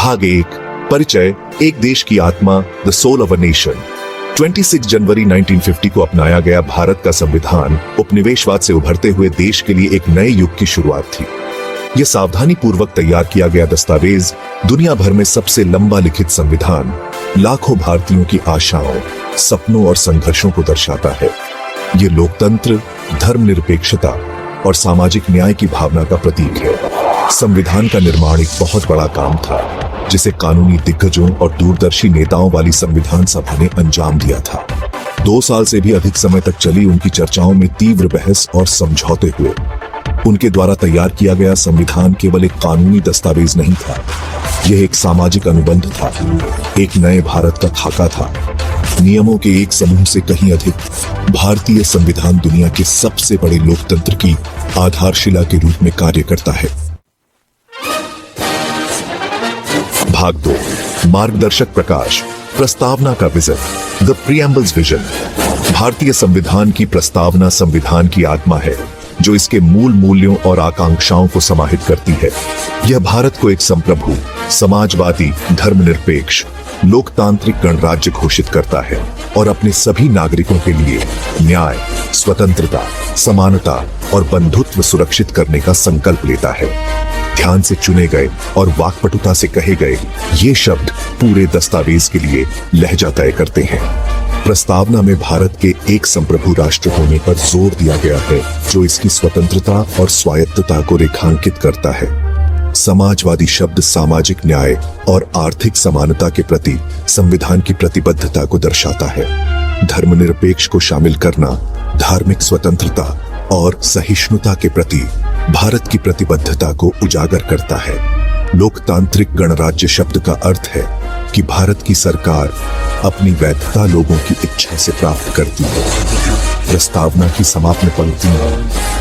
भाग 1 परिचय, एक देश की आत्मा, the soul of a nation. 26 जनवरी 1950 को अपनाया गया भारत का संविधान उपनिवेशवाद से उभरते हुए देश के लिए एक नए युग की शुरुआत थी। यह सावधानी पूर्वक तैयार किया गया दस्तावेज दुनिया भर में सबसे लंबा लिखित संविधान, लाखों भारतीयों की आशाओं, सपनों और संघर्षों को दर्शाता है। ये लोकतंत्र, धर्मनिरपेक्षता और सामाजिक न्याय की भावना का प्रतीक है। संविधान का निर्माण एक बहुत बड़ा काम था, जिसे कानूनी दिग्गजों और दूरदर्शी नेताओं वाली संविधान सभा ने अंजाम दिया था। 2 साल से भी अधिक समय तक चली उनकी चर्चाओं में तीव्र बहस और समझौते हुए। उनके द्वारा तैयार किया गया संविधान केवल एक कानूनी दस्तावेज नहीं था, यह एक सामाजिक अनुबंध था, एक नए भारत का खाका था। नियमों के एक समूह से कहीं अधिक, भारतीय संविधान दुनिया के सबसे बड़े लोकतंत्र की आधारशिला के रूप में कार्य करता है। भाग 2 मार्गदर्शक प्रकाश, प्रस्तावना का विजन, द प्रीएम्बल्स विजन। भारतीय संविधान की प्रस्तावना संविधान की आत्मा है, जो इसके मूल मूल्यों और आकांक्षाओं को समाहित करती है। यह भारत को एक संप्रभु, समाजवादी, धर्मनिरपेक्ष, लोकतांत्रिक गणराज्य घोषित करता है और अपने सभी नागरिकों के लिए न्याय, स्वतंत्रता, समानता और बंधुत्व सुरक्षित करने का संकल्प लेता है। ध्यान से चुने गए और वाक्पटुता से कहे गए ये शब्द पूरे दस्तावेज के लिए लहजा तय करते हैं। प्रस्तावना में भारत के एक संप्रभु राष्ट्र होने पर जोर दिया गया है, जो इसकी स्वतंत्रता और स्वायत्तता को रेखांकित करता है। समाजवादी शब्द सामाजिक न्याय और आर्थिक समानता के प्रति संविधान की प्रतिबद्धता को दर्शाता है। धर्मनिरपेक्ष को शामिल करना धार्मिक स्वतंत्रता और सहिष्णुता के प्रति भारत की प्रतिबद्धता को उजागर करता है। लोकतांत्रिक गणराज्य शब्द का अर्थ है कि भारत की सरकार अपनी वैधता लोगों की इच्छा से प्राप्त करती है। प्रस्तावना की समापन पंक्तियां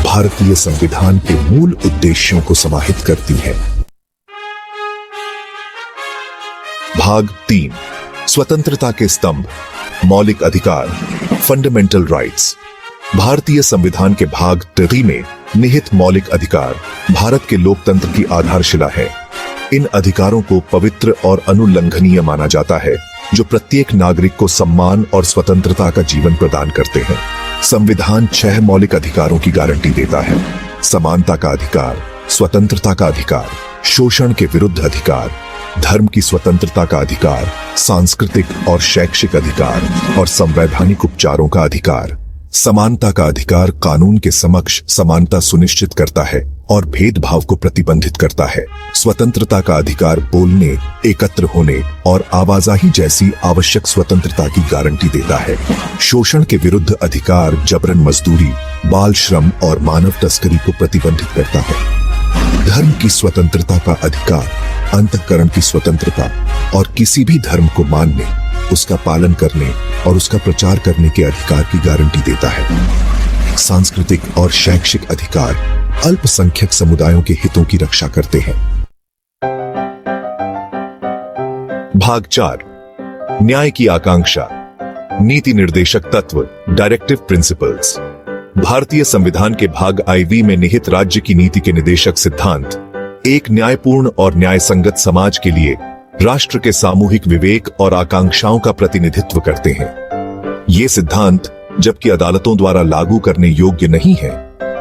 भारतीय संविधान के मूल उद्देश्यों को समाहित करती हैं। भाग 3 स्वतंत्रता के स्तंभ, मौलिक अधिकार, फंडामेंटल राइट्स। भारतीय संविधान के भाग 3 में निहित मौलिक अधिकार भारत के लोकतंत्र की आधारशिला है। इन अधिकारों को पवित्र और अनुल्लंघनीय माना जाता है, जो प्रत्येक नागरिक को सम्मान और स्वतंत्रता का जीवन प्रदान करते हैं। संविधान 6 मौलिक अधिकारों की गारंटी देता है: समानता का अधिकार, स्वतंत्रता का अधिकार, शोषण के विरुद्ध अधिकार, धर्म की स्वतंत्रता का अधिकार, सांस्कृतिक और शैक्षिक अधिकार और संवैधानिक उपचारों का अधिकार। समानता का अधिकार कानून के समक्ष समानता सुनिश्चित करता है और भेदभाव को प्रतिबंधित करता है। स्वतंत्रता का अधिकार बोलने, एकत्र होने और आवाजाही जैसी आवश्यक स्वतंत्रता की गारंटी देता है। शोषण के विरुद्ध अधिकार जबरन मजदूरी, बाल श्रम और मानव तस्करी को प्रतिबंधित करता है। धर्म की स्वतंत्रता का अधिकार अंतःकरण की स्वतंत्रता और किसी भी धर्म को मानने, उसका पालन करने और उसका प्रचार करने के अधिकार की गारंटी देता है। सांस्कृतिक और शैक्षिक अधिकार अल्पसंख्यक समुदायों के हितों की रक्षा करते हैं। भाग 4 न्याय की आकांक्षा, नीति निर्देशक तत्व, डायरेक्टिव प्रिंसिपल्स। भारतीय संविधान के भाग IV में निहित राज्य की नीति के निदेशक सिद्धांत एक न्यायपूर्ण और न्यायसंगत समाज के लिए राष्ट्र के सामूहिक विवेक और आकांक्षाओं का प्रतिनिधित्व करते हैं। ये सिद्धांत, जबकि अदालतों द्वारा लागू करने योग्य नहीं है,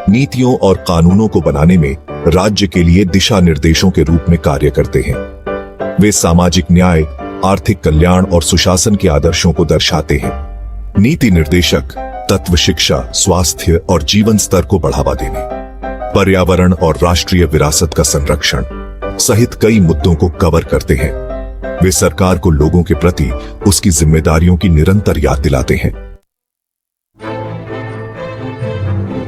नीतियों और कानूनों को बनाने में राज्य के लिए दिशा निर्देशों के रूप में कार्य करते हैं। वे सामाजिक न्याय, आर्थिक कल्याण और सुशासन के आदर्शों को दर्शाते हैं। नीति निर्देशक तत्व शिक्षा, स्वास्थ्य और जीवन स्तर को बढ़ावा देने, पर्यावरण और राष्ट्रीय विरासत का संरक्षण सहित कई मुद्दों को कवर करते हैं। वे सरकार को लोगों के प्रति उसकी जिम्मेदारियों की निरंतर याद दिलाते हैं।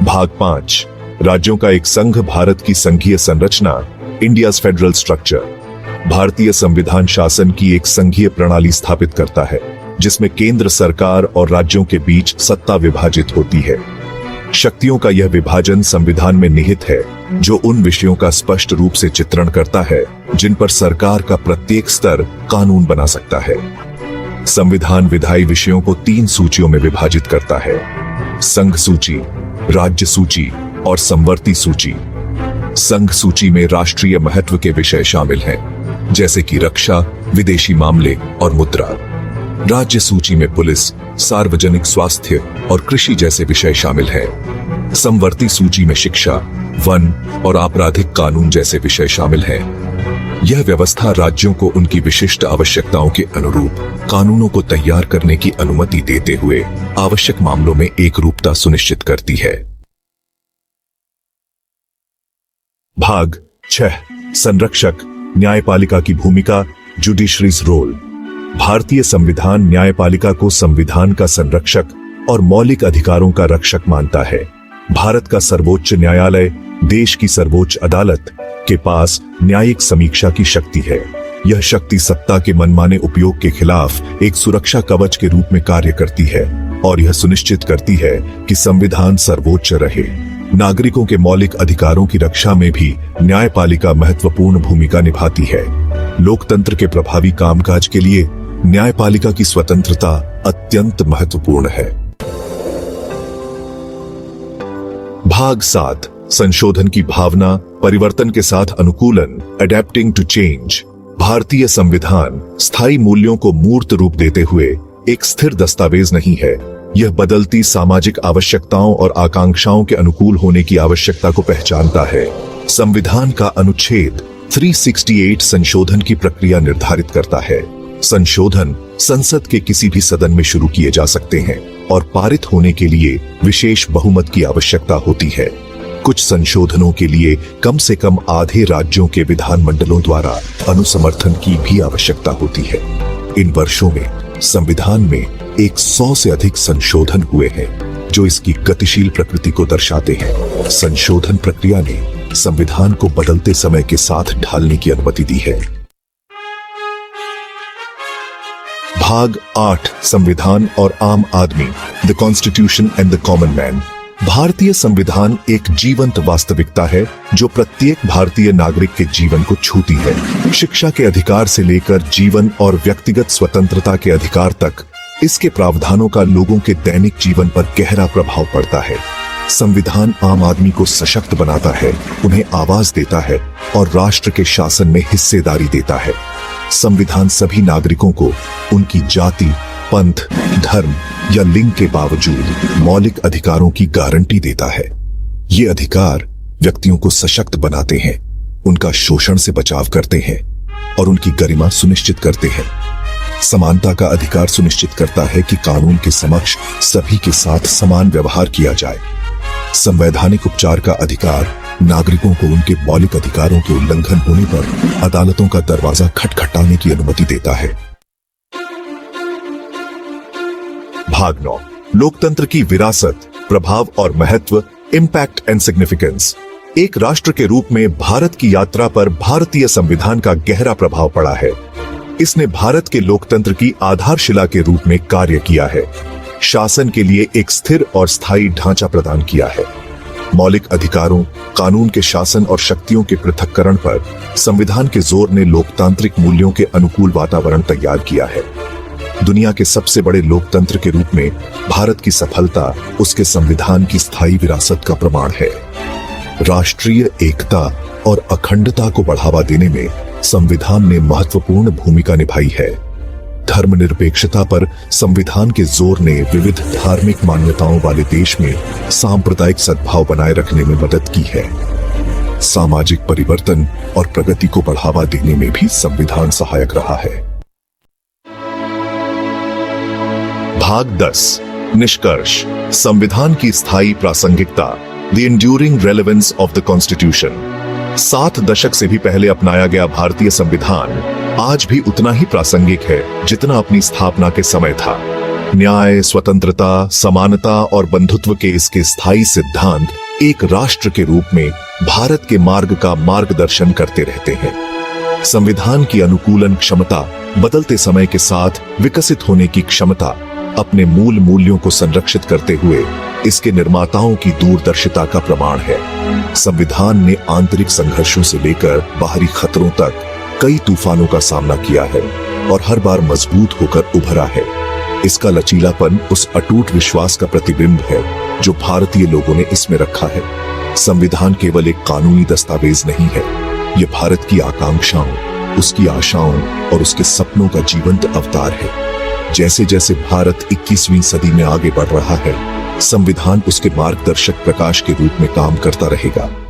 भाग 5 राज्यों का एक संघ, भारत की संघीय संरचना, इंडियाज फेडरल स्ट्रक्चर। भारतीय संविधान शासन की एक संघीय प्रणाली स्थापित करता है, जिसमें केंद्र सरकार और राज्यों के बीच सत्ता विभाजित होती है। शक्तियों का यह विभाजन संविधान में निहित है, जो उन विषयों का स्पष्ट रूप से चित्रण करता है जिन पर सरकार का प्रत्येक स्तर कानून बना सकता है। संविधान विधायी विषयों को 3 सूचियों में विभाजित करता है: संघ सूची, राज्य सूची और समवर्ती सूची। संघ सूची में राष्ट्रीय महत्व के विषय शामिल हैं, जैसे कि रक्षा, विदेशी मामले और मुद्रा। राज्य सूची में पुलिस, सार्वजनिक स्वास्थ्य और कृषि जैसे विषय शामिल हैं। समवर्ती सूची में शिक्षा, वन और आपराधिक कानून जैसे विषय शामिल हैं। यह व्यवस्था राज्यों को उनकी विशिष्ट आवश्यकताओं के अनुरूप कानूनों को तैयार करने की अनुमति देते हुए आवश्यक मामलों में एकरूपता सुनिश्चित करती है। भाग 6 संरक्षक, न्यायपालिका की भूमिका, जुडिशरीज रोल। भारतीय संविधान न्यायपालिका को संविधान का संरक्षक और मौलिक अधिकारों का रक्षक मानता है। भारत का सर्वोच्च न्यायालय देश की सर्वोच्च अदालत के पास न्यायिक समीक्षा की शक्ति है। यह शक्ति सत्ता के मनमाने उपयोग के खिलाफ एक सुरक्षा कवच के रूप में कार्य करती है और यह सुनिश्चित करती है कि संविधान सर्वोच्च रहे। नागरिकों के मौलिक अधिकारों की रक्षा में भी न्यायपालिका महत्वपूर्ण भूमिका निभाती है। लोकतंत्र के प्रभावी कामकाज के लिए न्यायपालिका की स्वतंत्रता अत्यंत महत्वपूर्ण है। भाग 7 संशोधन की भावना, परिवर्तन के साथ अनुकूलन, अडेप्टिंग टू चेंज। भारतीय संविधान स्थायी मूल्यों को मूर्त रूप देते हुए एक स्थिर दस्तावेज नहीं है। यह बदलती सामाजिक आवश्यकताओं और आकांक्षाओं के अनुकूल होने की आवश्यकता को पहचानता है। संविधान का अनुच्छेद 368 संशोधन की प्रक्रिया निर्धारित करता है। संशोधन संसद के किसी भी सदन में शुरू किए जा सकते हैं और पारित होने के लिए विशेष बहुमत की आवश्यकता होती है। कुछ संशोधनों के लिए कम से कम आधे राज्यों के विधानमंडलों द्वारा अनुसमर्थन की भी आवश्यकता होती है। इन वर्षों में संविधान में 100 से अधिक संशोधन हुए हैं, जो इसकी गतिशील प्रकृति को दर्शाते हैं। संशोधन प्रक्रिया ने संविधान को बदलते समय के साथ ढालने की अनुमति दी है। भाग 8 संविधान और आम आदमी, the constitution and the common man. भारतीय संविधान एक जीवंत वास्तविकता है जो प्रत्येक भारतीय नागरिक के जीवन को छूती है। शिक्षा के अधिकार से लेकर जीवन और व्यक्तिगत स्वतंत्रता के अधिकार तक इसके प्रावधानों का लोगों के दैनिक जीवन पर गहरा प्रभाव पड़ता है। संविधान आम आदमी को सशक्त बनाता है, उन्हें आवाज देता है और राष्ट्र के शासन में हिस्सेदारी देता है। संविधान सभी नागरिकों को उनकी जाति, पंथ, धर्म या लिंग के बावजूद मौलिक अधिकारों की गारंटी देता है। ये अधिकार व्यक्तियों को सशक्त बनाते हैं, उनका शोषण से बचाव करते हैं और उनकी गरिमा सुनिश्चित करते हैं। समानता का अधिकार सुनिश्चित करता है कि कानून के समक्ष सभी के साथ समान व्यवहार किया जाए। संवैधानिक उपचार का अधिकार नागरिकों को उनके मौलिक अधिकारों के उल्लंघन होने पर अदालतों का दरवाजा खटखटाने की अनुमति देता है। भाग 9 लोकतंत्र की विरासत, प्रभाव और महत्व, इम्पैक्ट एंड सिग्निफिकेंस। एक राष्ट्र के रूप में भारत की यात्रा पर भारतीय संविधान का गहरा प्रभाव पड़ा है। इसने भारत के लोकतंत्र की आधारशिला के रूप में कार्य किया है, शासन के लिए एक स्थिर और स्थायी ढांचा प्रदान किया है। मौलिक अधिकारों, कानून के शासन और शक्तियों के पृथक्करण पर संविधान के जोर ने लोकतांत्रिक मूल्यों के अनुकूल वातावरण तैयार किया है। दुनिया के सबसे बड़े लोकतंत्र के रूप में भारत की सफलता उसके संविधान की स्थायी विरासत का प्रमाण है। राष्ट्रीय एकता और अखंडता को बढ़ावा देने में संविधान ने महत्वपूर्ण भूमिका निभाई है। धर्मनिरपेक्षता पर संविधान के जोर ने विविध धार्मिक मान्यताओं वाले देश में सांप्रदायिक सद्भाव बनाए रखने में मदद की है। सामाजिक परिवर्तन और प्रगति को बढ़ावा देने में भी संविधान सहायक रहा है। भाग 10 निष्कर्ष, संविधान की स्थायी प्रासंगिकता, the enduring relevance of the constitution. 7 दशक से भी पहले अपनाया गया भारतीय संविधान आज भी उतना ही प्रासंगिक है जितना अपनी स्थापना के समय था। न्याय, स्वतंत्रता, समानता और बंधुत्व के इसके स्थायी सिद्धांत एक राष्ट्र के रूप में भारत के मार्ग का मार्गदर्शन करते रहते हैं। संविधान की अनुकूलन क्षमता, बदलते समय के साथ विकसित होने की क्षमता, अपने मूल मूल्यों को संरक्षित करते हुए इसके निर्माताओं की दूरदर्शिता का प्रमाण है। संविधान ने आंतरिक संघर्षों से लेकर बाहरी खतरों तक कई तूफानों का सामना किया है और हर बार मजबूत होकर उभरा है। इसका लचीलापन उस अटूट विश्वास का प्रतिबिंब है जो भारतीय लोगों ने इसमें रखा है। संविधान केवल एक कानूनी दस्तावेज नहीं है, यह भारत की आकांक्षाओं, उसकी आशाओं और उसके सपनों का जीवंत अवतार है। जैसे जैसे भारत 21वीं सदी में आगे बढ़ रहा है, संविधान उसके मार्गदर्शक प्रकाश के रूप में काम करता रहेगा।